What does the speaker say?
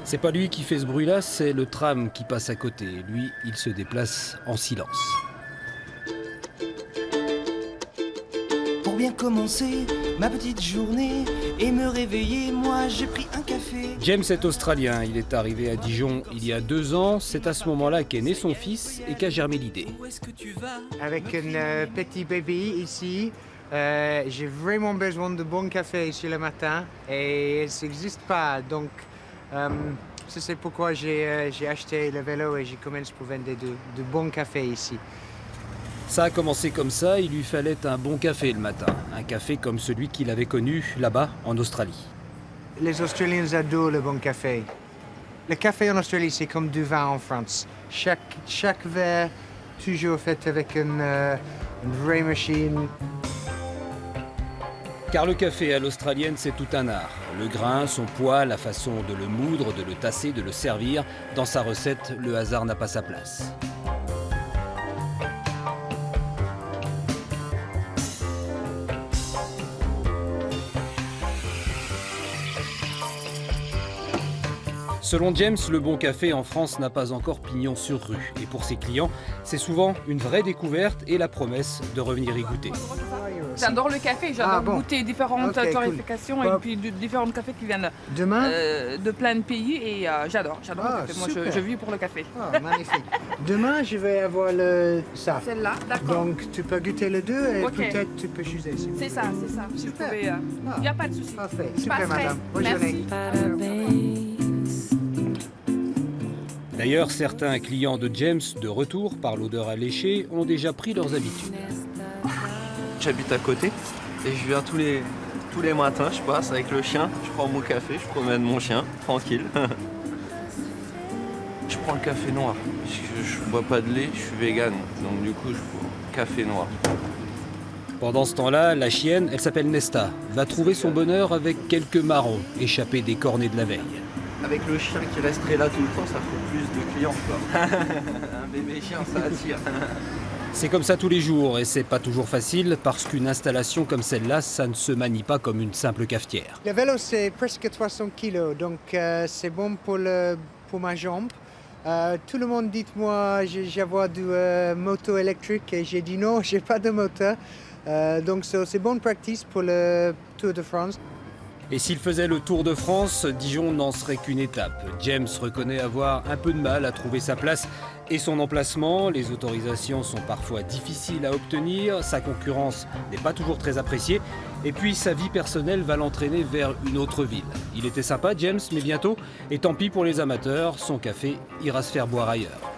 C'est pas lui qui fait ce bruit-là, c'est le tram qui passe à côté. Lui, il se déplace en silence. Pour bien commencer ma petite journée et me réveiller, moi j'ai pris un café. James est australien, il est arrivé à Dijon il y a 2 ans. C'est à ce moment-là qu'est né son fils et qu'a germé l'idée. Où est-ce que tu vas? Avec un petit bébé ici, j'ai vraiment besoin de bon café ici le matin et ça n'existe pas. Donc, c'est pourquoi j'ai acheté le vélo et j'ai commencé pour vendre de bon café ici. Ça a commencé comme ça, il lui fallait un bon café le matin. Un café comme celui qu'il avait connu là-bas en Australie. Les Australiens adorent le bon café. Le café en Australie, c'est comme du vin en France. Chaque verre, toujours fait avec une vraie machine. Car le café à l'australienne, c'est tout un art. Le grain, son poids, la façon de le moudre, de le tasser, de le servir. Dans sa recette, le hasard n'a pas sa place. Selon James, le bon café en France n'a pas encore pignon sur rue. Et pour ses clients, c'est souvent une vraie découverte et la promesse de revenir y goûter. J'adore le café, j'adore bon. goûter différentes Ok, torréfactions cool. et puis différents cafés qui viennent Demain? de plein de pays et j'adore le café. Moi super. je vis pour le café. Ah, magnifique. Demain, je vais avoir ça. Celle-là, d'accord. Donc, tu peux goûter les deux et Ok. peut-être tu peux choisir. C'est ça, c'est ça. Si vous Super. pouvez, il n'y a pas de souci. Parfait. Je Super, passerai. madame. Bonne Merci. journée. D'ailleurs, certains clients de James, de retour par l'odeur alléchée, ont déjà pris leurs habitudes. J'habite à côté et je viens tous les matins, je passe avec le chien, je prends mon café, je promène mon chien, tranquille. Je prends le café noir, parce que je bois pas de lait, je suis vegan, donc du coup je bois café noir. Pendant ce temps-là, la chienne, elle s'appelle Nesta, va trouver son bonheur avec quelques marrons échappés des cornets de la veille. Avec le chien qui resterait là tout le temps, ça fait plus de clients quoi. Un bébé chien, ça attire. C'est comme ça tous les jours et c'est pas toujours facile parce qu'une installation comme celle-là, ça ne se manie pas comme une simple cafetière. Le vélo, c'est presque 300 kilos, donc c'est bon pour ma jambe. Tout le monde dit moi, j'avais du moto électrique et j'ai dit non, j'ai pas de moteur. Donc c'est bonne pratique pour le Tour de France. Et s'il faisait le Tour de France, Dijon n'en serait qu'une étape. James reconnaît avoir un peu de mal à trouver sa place et son emplacement. Les autorisations sont parfois difficiles à obtenir, sa concurrence n'est pas toujours très appréciée. Et puis sa vie personnelle va l'entraîner vers une autre ville. Il était sympa James, mais bientôt, et tant pis pour les amateurs, son café ira se faire boire ailleurs.